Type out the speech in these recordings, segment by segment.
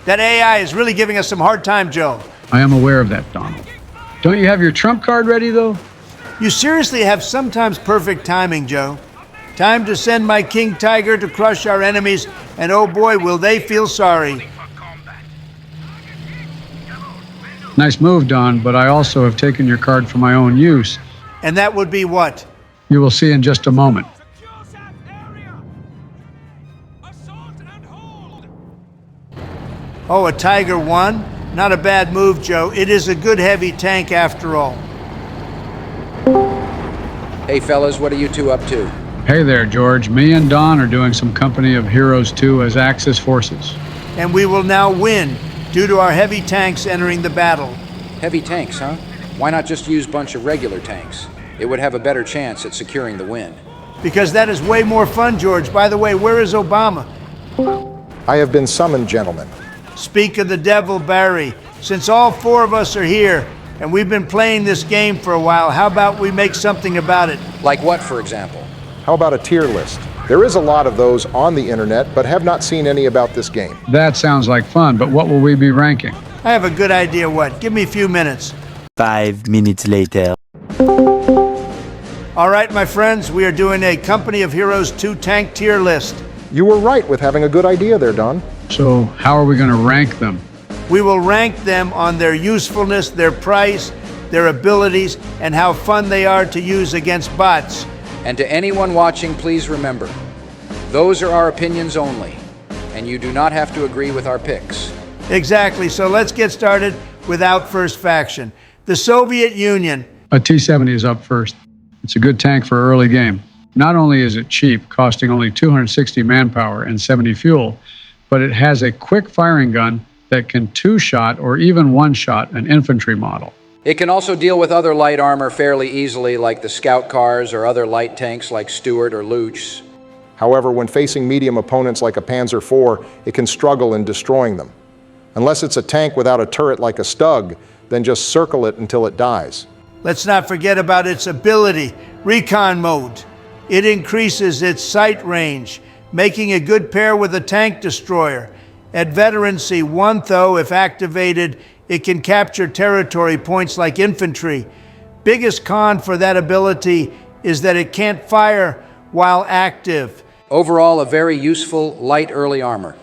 That AI is really giving us some hard time, Joe. I am aware of that, Donald. Don't you have your trump card ready, though? You seriously have sometimes perfect timing, Joe. Time to send my King Tiger to crush our enemies, and oh boy, will they feel sorry. Nice move, Don, but I also have taken your card for my own use. And that would be what? You will see in just a moment. Oh, a Tiger 1? Not a bad move, Joe. It is a good heavy tank after all. Hey fellas, what are you two up to? Hey there, George. Me and Don are doing some Company of Heroes 2 as Axis forces. And we will now win, due to our heavy tanks entering the battle. Heavy tanks, huh? Why not just use a bunch of regular tanks? It would have a better chance at securing the win. Because that is way more fun, George. By the way, where is Obama? I have been summoned, gentlemen. Speak of the devil, Barry. Since all four of us are here, and we've been playing this game for a while, how about we make something about it? Like what, for example? How about a tier list? There is a lot of those on the internet, but have not seen any about this game. That sounds like fun, but what will we be ranking? I have a good idea what. Give me a few minutes. 5 minutes later. All right, my friends, we are doing a Company of Heroes 2 tank tier list. You were right with having a good idea there, Don. So, how are we going to rank them? We will rank them on their usefulness, their price, their abilities, and how fun they are to use against bots. And to anyone watching, please remember, those are our opinions only, and you do not have to agree with our picks. Exactly, so let's get started without first faction. The Soviet Union. A T-70 is up first. It's a good tank for early game. Not only is it cheap, costing only 260 manpower and 70 fuel, but it has a quick firing gun that can two-shot or even one-shot an infantry model. It can also deal with other light armor fairly easily, like the scout cars or other light tanks like Stuart or Luch. However, when facing medium opponents like a Panzer IV, it can struggle in destroying them. Unless it's a tank without a turret like a Stug, then just circle it until it dies. Let's not forget about its ability, recon mode. It increases its sight range, making a good pair with a tank destroyer. At Veterancy 1, though, if activated, it can capture territory points like infantry. Biggest con for that ability is that it can't fire while active. Overall, a very useful light early armor.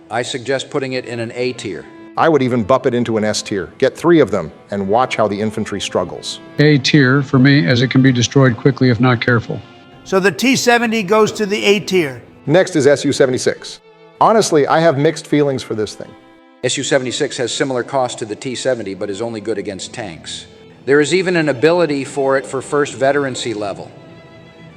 I suggest putting it in an A tier. I would even bump it into an S tier. Get 3 of them and watch how the infantry struggles. A tier for me, as it can be destroyed quickly if not careful. So the T-70 goes to the A tier. Next is Su-76. Honestly, I have mixed feelings for this thing. Su-76 has similar cost to the T-70, but is only good against tanks. There is even an ability for it for first veterancy level,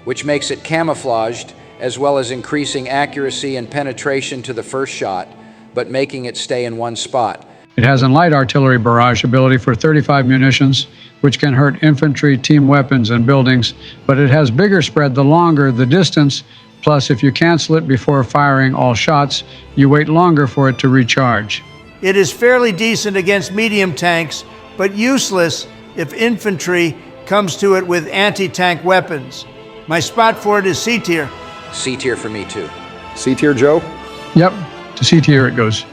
which makes it camouflaged, as well as increasing accuracy and penetration to the first shot, but making it stay in one spot. It has a light artillery barrage ability for 35 munitions, which can hurt infantry, team weapons, and buildings, but it has bigger spread the longer the distance. Plus, if you cancel it before firing all shots, you wait longer for it to recharge. It is fairly decent against medium tanks, but useless if infantry comes to it with anti-tank weapons. My spot for it is C tier. C tier for me too. C tier, Joe? Yep, to C tier it goes.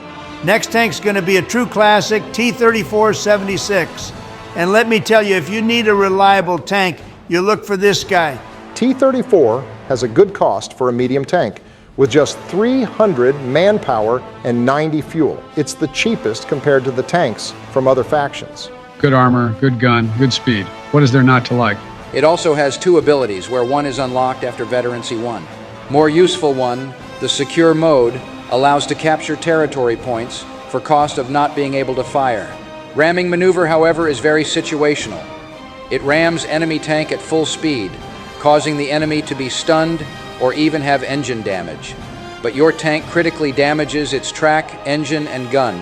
Next tank's gonna be a true classic, T-34-76. And let me tell you, if you need a reliable tank, you look for this guy. T-34 has a good cost for a medium tank, with just 300 manpower and 90 fuel. It's the cheapest compared to the tanks from other factions. Good armor, good gun, good speed. What is there not to like? It also has 2 abilities, where one is unlocked after Veterancy 1. More useful one, the secure mode, allows to capture territory points for cost of not being able to fire. Ramming maneuver, however, is very situational. It rams enemy tank at full speed, causing the enemy to be stunned or even have engine damage. But your tank critically damages its track, engine, and gun,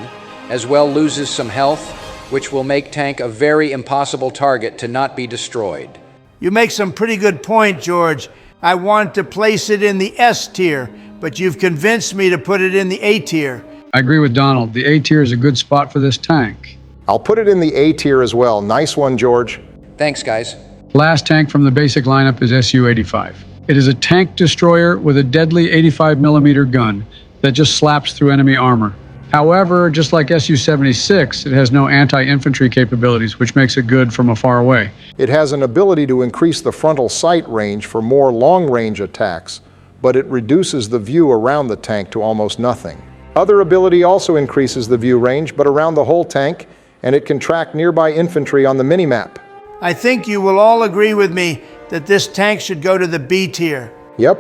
as well loses some health, which will make tank a very impossible target to not be destroyed. You make some pretty good point, George. I want to place it in the S tier, but you've convinced me to put it in the A tier. I agree with Donald. The A tier is a good spot for this tank. I'll put it in the A tier as well. Nice one, George. Thanks, guys. Last tank from the basic lineup is Su-85. It is a tank destroyer with a deadly 85mm gun that just slaps through enemy armor. However, just like Su-76, it has no anti-infantry capabilities, which makes it good from afar away. It has an ability to increase the frontal sight range for more long-range attacks, but it reduces the view around the tank to almost nothing. Other ability also increases the view range, but around the whole tank, and it can track nearby infantry on the minimap. I think you will all agree with me that this tank should go to the B tier. Yep.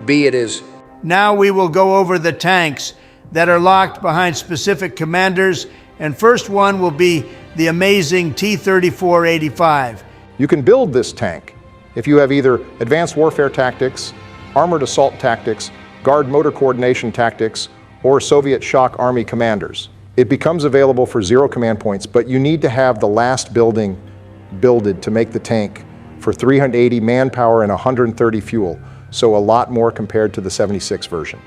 B it is. Now we will go over the tanks that are locked behind specific commanders, and first one will be the amazing T-34-85. You can build this tank if you have either advanced warfare tactics, armored assault tactics, guard motor coordination tactics, or Soviet shock army commanders. It becomes available for 0 command points, but you need to have the last building builded to make the tank for 380 manpower and 130 fuel, so a lot more compared to the 76 version.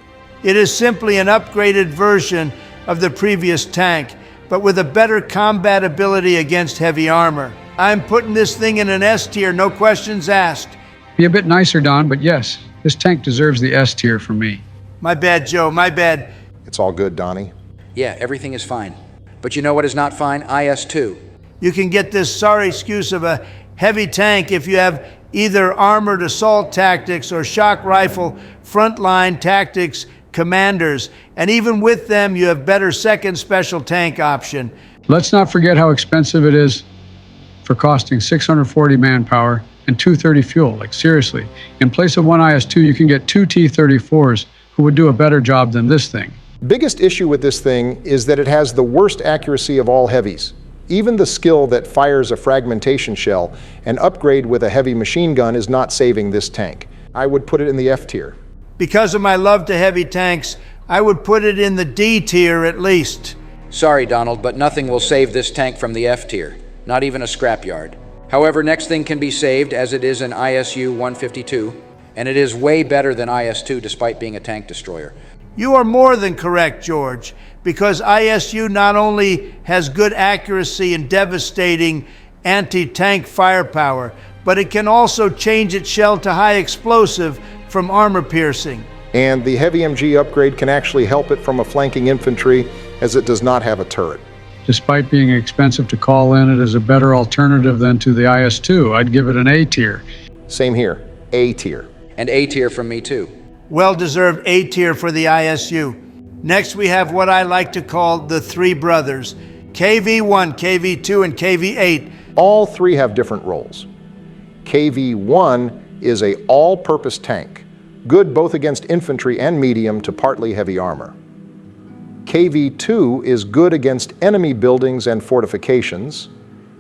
It is simply an upgraded version of the previous tank, but with a better combat ability against heavy armor. I'm putting this thing in an S tier, no questions asked. Be a bit nicer, Don, but yes, this tank deserves the S tier from me. My bad, Joe, my bad. It's all good, Donnie. Yeah, everything is fine. But you know what is not fine? IS-2. You can get this sorry excuse of a heavy tank if you have either armored assault tactics or shock rifle frontline tactics commanders, and even with them you have better second special tank option. Let's not forget how expensive it is for costing 640 manpower and 230 fuel. Like seriously, in place of one IS-2, you can get 2 T-34s who would do a better job than this thing. Biggest issue with this thing is that it has the worst accuracy of all heavies. Even the skill that fires a fragmentation shell, an upgrade with a heavy machine gun, is not saving this tank. I would put it in the F tier. Because of my love to heavy tanks, I would put it in the D tier at least. Sorry, Donald, but nothing will save this tank from the F tier. Not even a scrapyard. However, next thing can be saved, as it is an ISU-152, and it is way better than IS-2 despite being a tank destroyer. You are more than correct, George, because ISU not only has good accuracy and devastating anti-tank firepower, but it can also change its shell to high explosive from armor piercing. And the heavy MG upgrade can actually help it from a flanking infantry, as it does not have a turret. Despite being expensive to call in, it is a better alternative than to the IS-2. I'd give it an A tier. Same here, A tier. And A tier from me too. Well-deserved A tier for the ISU. Next we have what I like to call the three brothers, KV-1, KV-2, and KV-8. All three have different roles. KV-1 is a all-purpose tank, good both against infantry and medium to partly heavy armor. KV-2 is good against enemy buildings and fortifications,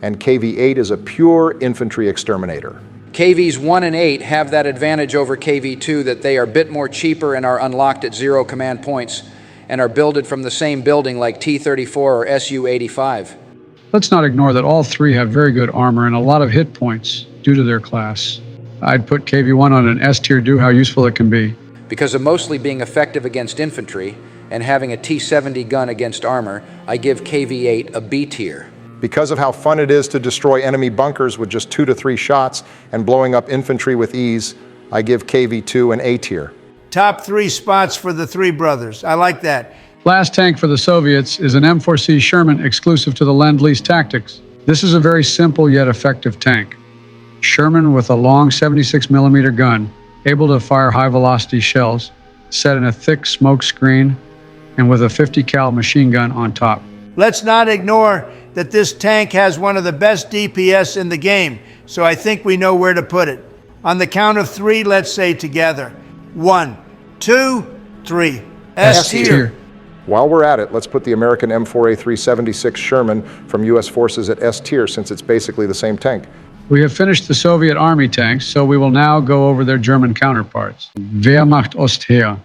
and KV-8 is a pure infantry exterminator. KVs 1 and 8 have that advantage over KV-2 that they are a bit more cheaper and are unlocked at 0 command points and are builded from the same building like T-34 or Su-85. Let's not ignore that all three have very good armor and a lot of hit points due to their class. I'd put KV-1 on an S tier due how useful it can be. Because of mostly being effective against infantry and having a T-70 gun against armor, I give KV-8 a B tier. Because of how fun it is to destroy enemy bunkers with just 2 to 3 shots and blowing up infantry with ease, I give KV-2 an A tier. Top 3 spots for the three brothers. I like that. Last tank for the Soviets is an M4C Sherman exclusive to the Lend-Lease Tactics. This is a very simple yet effective tank. Sherman with a long 76mm gun, able to fire high-velocity shells, set in a thick smoke screen, and with a 50 cal machine gun on top. Let's not ignore that this tank has one of the best DPS in the game, so I think we know where to put it. On the count of 3, let's say together. 1, 2, 3. S tier. While we're at it, let's put the American M4A376 Sherman from U.S. forces at S tier, since it's basically the same tank. We have finished the Soviet Army tanks, so we will now go over their German counterparts. Wehrmacht Ostheer.